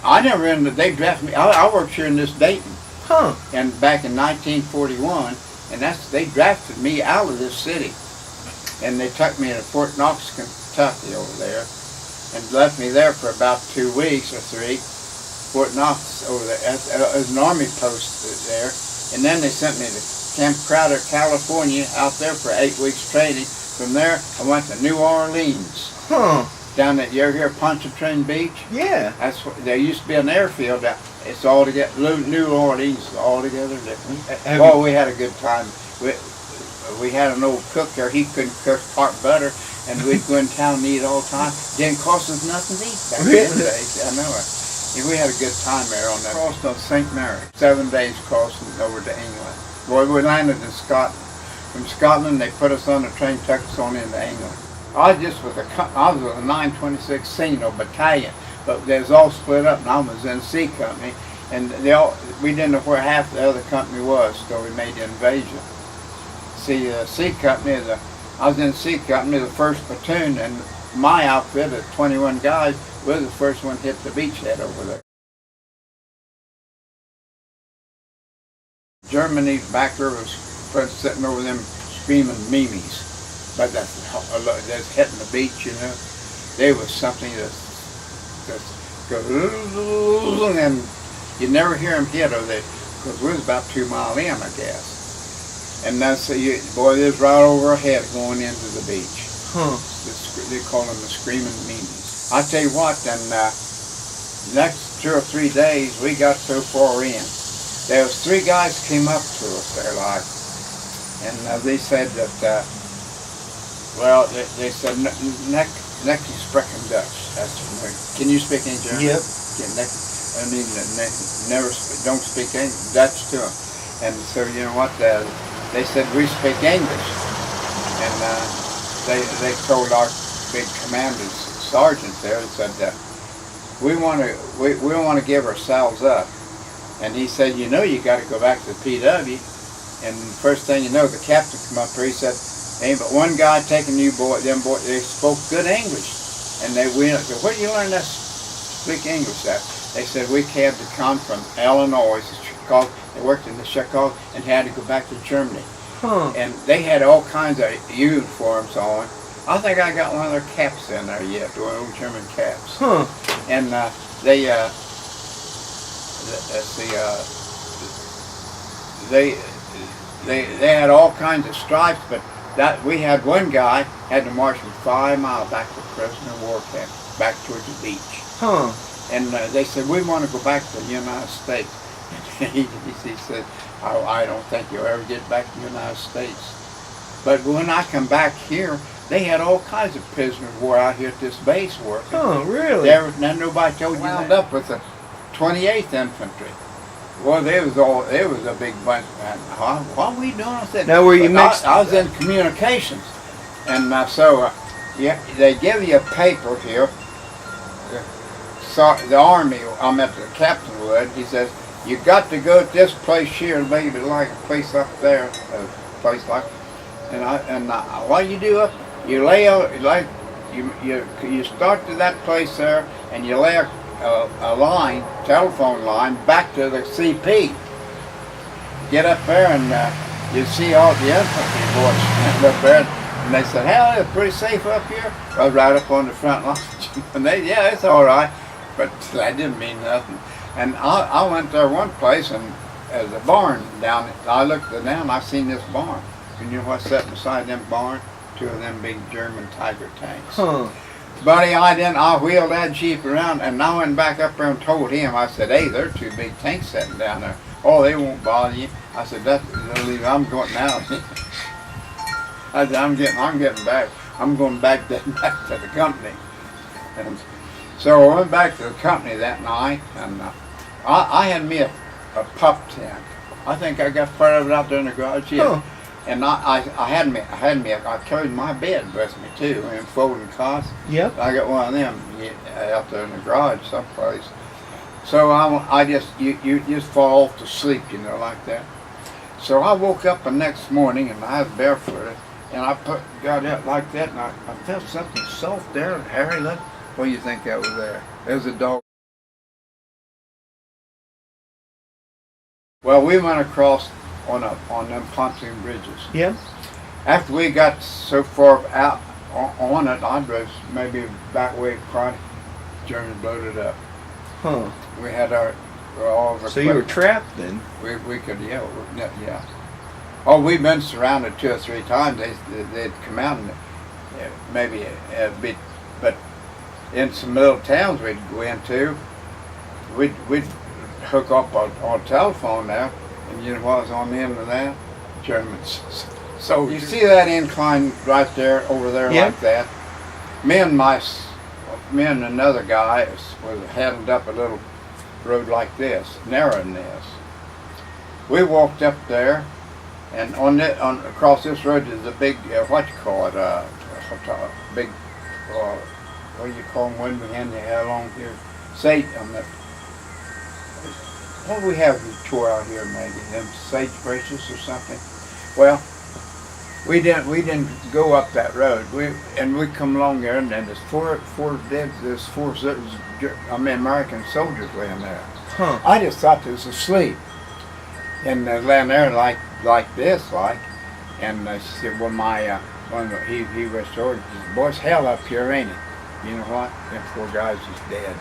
I never ended. They drafted me. I worked here in this Dayton. Huh. And back in 1941, and they drafted me out of this city, and they took me to Fort Knox, Kentucky over there, and left me there for about 2 weeks or 3. Fort Knox over there, as an army post there, and then they sent me to Camp Crowder, California, out there for 8 weeks training. From there, I went to New Orleans. Huh. Down at, you ever hear of Pontchartrain Beach? Yeah. That's what, there used to be an airfield out. It's all together. New Orleans is altogether different. Oh, we had a good time. We had an old cook there. He couldn't cook part butter, and we'd go in town and eat all the time. Didn't cost us nothing to eat back in the days. I know it. Yeah, we had a good time there on that. Crossed on St. Mary. 7 days crossing over to England. Boy, we landed in Scotland. From Scotland, they put us on the train, took us on into England. I was with a 926 Signal Battalion, but they was all split up, and I was in C Company, and we didn't know where half the other company was, so we made the invasion. See, C Company, I was in C Company, the 1st platoon, and my outfit of 21 guys was the first one hit the beachhead over there. Germany's back there was sitting over them screaming memes. But that's hitting the beach, you know. There was something that goes, and you never hear them hit over there, because we was about 2 miles in, I guess. And that's, boy, it was right over our head going into the beach. Huh. They call them the screaming memes. I tell you what, and next 2 or 3 days, we got so far in. There was 3 guys came up to us there, like, and they said that, well, they said, neck is sprechen Dutch. That's can you speak any German? Yep. Never don't speak Dutch to them. And so, you know what, they said, we speak English. And they told our big commander, sergeant there, and said, we want to give ourselves up. And he said, you know, you got to go back to the PW. And first thing you know, the captain come up here, he said, ain't but one guy taking you boys, they spoke good English. And we said, where do you learn that speak English at? They said, we had to come from Illinois, Chicago. They worked in the Chicago and had to go back to Germany. Huh. And they had all kinds of uniforms on. I think I got one of their caps in there yet, one of those German caps. Huh. And they had all kinds of stripes, but we had one guy had to march from 5 miles back to the prisoner of war camp, back towards the beach. Huh. And they said, we want to go back to the United States. And he said, I don't think you'll ever get back to the United States. But when I come back here, they had all kinds of prisoners of war out here at this base working. Oh, really? Nobody told you wound up with the 28th Infantry. Well, there was a big bunch. What are we doing? I said, now, were you mixed? I was in communications, and yeah, they give you a paper here. The Army, I met the captain would. He says, you got to go to this place here, maybe like a place up there, a place like. And what you do up, you lay out like you start to that place there, and you lay a line, telephone line, back to the CP. Get up there and you see all the infantry boys standing up there, and they said, hell, it's pretty safe up here. I was right up on the front line. And yeah, it's all right, but that didn't mean nothing. And I went there one place, and there's a barn down there. I looked down, and I seen this barn. And you know what's sitting beside them barn? 2 of them big German Tiger tanks. Huh. Buddy, I wheeled that Jeep around, and I went back up there and told him, I said, hey, there are 2 big tanks sitting down there. Oh, they won't bother you. I said, I'm going now. I said, I'm getting back. I'm going back to the company. And so I went back to the company that night, and I had me a pup tent. I think I got part of it out there in the garage. Yeah. Huh. And I carried my bed with me too, and folding cots. Yep. I got one of them out there in the garage someplace. So you just fall off to sleep, you know, like that. So I woke up the next morning, and I was barefooted, and I got out like that, and I felt something soft there, and hairy. What do you think that was there? There was a dog. Well, we went across on them pontoon bridges. Yeah. After we got so far out on it, I was maybe back way across. Germans blowed it up. Huh. We had all of our. So you were trapped then? We could yeah. Oh, we've been surrounded 2 or 3 times. They'd come out and maybe a bit, but in some little towns we'd go into, we'd hook up on telephone now, and you know what was on the end of that? Germans. So you see that incline right there, over there, yeah. like that? Me and another guy was headed up a little road like this, narrower than this. We walked up there, and across this road is a big, what you call it, big, what do you call them when we hand you have along here? What do we have tore out here maybe? Them sage bushes or something? Well, we didn't go up that road. We come along there, and then there's four American soldiers laying there. Huh. I just thought they was asleep, and they're laying there like this, and I said, well, he was soldier. He said, boy, it's hell up here, ain't it? You know what? Them 4 guys is dead.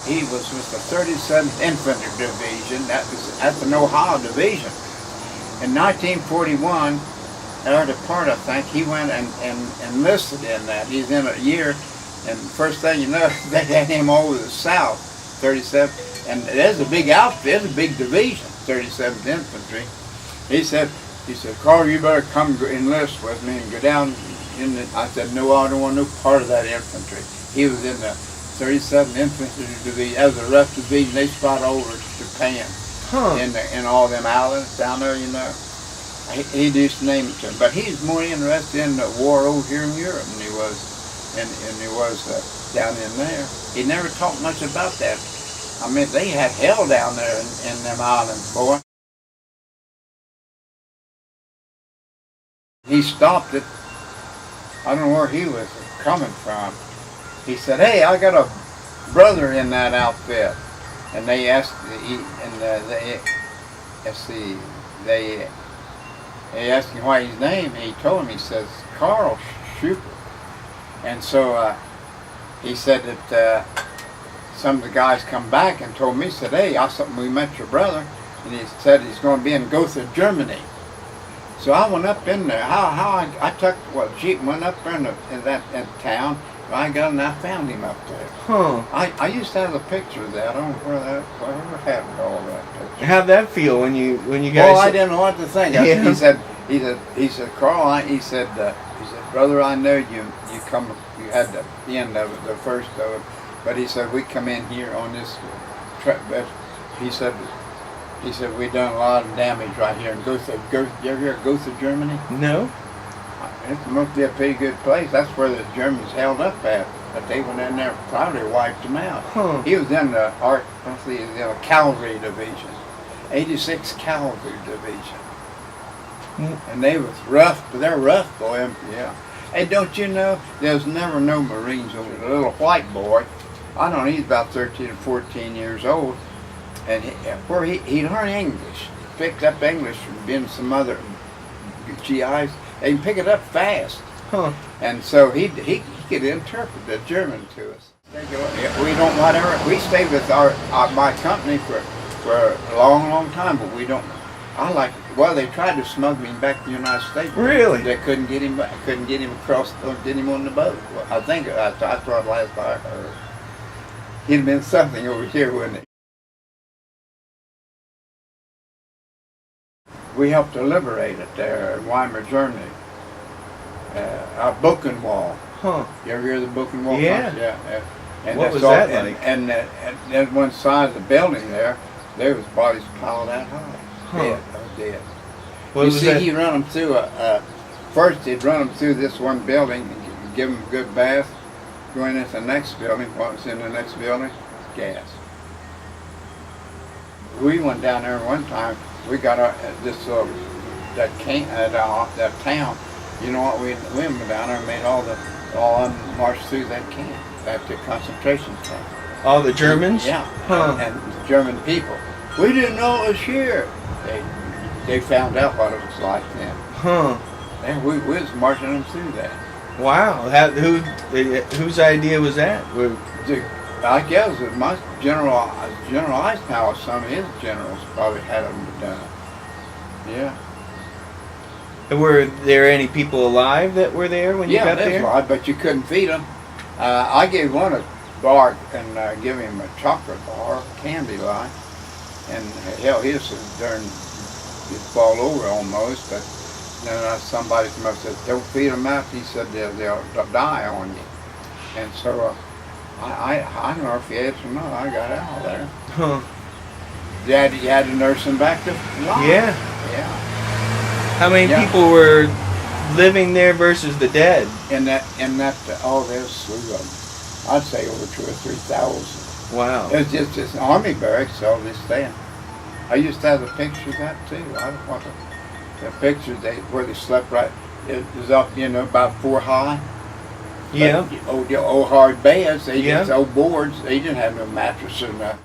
He was with the 37th Infantry Division. That was at the Ohio Division. In 1941, after part, I think, he went and enlisted in that. He's in a year, and first thing you know, they had him over the South, 37th. And there's a big outfit, there's a big division, 37th Infantry. He said, Carl, you better come enlist with me and go down in the. I said, no, I don't want no part of that infantry. He was in the 37th Infantry Division. That was a rough division. They fought over Japan. Huh. In all them islands down there, you know. He used to name it to him. But he's more interested in the war over here in Europe than he was, down in there. He never talked much about that. I mean, they had hell down there in them islands, boy. He stopped it. I don't know where he was coming from. He said, hey, I got a brother in that outfit. And they asked, they asked him what his name. He told him, he says, Carl Schuper. And so he said that some of the guys come back and told me, said, hey, we met your brother. And he said he's going to be in Gotha, Germany. So I went up in there. I took jeep and went up there in that town. I got and I found him up there. Huh. I used to have a picture of that. I don't know whatever happened to all that picture. How'd that feel when you guys? Well, I didn't know what to think. Yeah. He said, Carl. He said, brother, I know you had the end of it, the first of it, but he said we come in here on this trip. He said we done a lot of damage right here in Gotha. You ever hear of Gotha, Germany? No. It must be a pretty good place. That's where the Germans held up at. But they went in there and probably wiped them out. Huh. He was in the cavalry division, 86 Cavalry Division. And they was rough, but they're rough, boy. Yeah. Hey, don't you know, there's never no Marines over there. A little white boy, I don't know, he's about 13 or 14 years old, and he learned English, picked up English from being some other GIs. They can pick it up fast. Huh. And so he could interpret the German to us. We don't whatever. We stayed with my company for a long time, but we don't. Well, they tried to smuggle him back to the United States. Really? They couldn't get him back. Couldn't get him across. Get him on the boat. Well, I thought last I heard, he'd have been something over here, wouldn't he? We helped to liberate it there in Weimar, Germany. Buchenwald. Huh. You ever hear of the Buchenwald? Yeah. Yeah. And what was that like? And at one side of the building there was bodies piled that high. Huh. Dead. What You was see, that? he run them through first he'd run them through this one building and give them a good bath. Going into the next building, what's in the next building? Gas. We went down there one time. We got that town. You know what? We went down there and made all marched through that camp, the concentration camp. All the Germans? Yeah. Huh. And the German people. We didn't know it was here. They found out what it was like then. Huh. And we was marching them through that. Wow. Whose idea was that? I guess that my General Eisenhower, some of his generals probably had them done. Yeah. Were there any people alive that were there when you got there? Yeah, but you couldn't feed them. I gave one a bar and give him a chocolate bar, candy like, and hell, he was darn, he'd fall over almost. But then somebody must have said, "Don't feed them out." He said they'll die on you. And so I don't know if he ate or not. I got out of there. Huh. Daddy had to nurse him back to life. Yeah. Yeah. How many people were living there versus the dead? In that, oh, there's a slew of them. I'd say over 2,000 or 3,000. Wow. It's just this army barracks, all this thing. I used to have the pictures of that too. I don't want the pictures where they slept right. It was up, about 4 high. Yeah. But, old hard beds. They just old boards. They didn't have no mattress or nothing.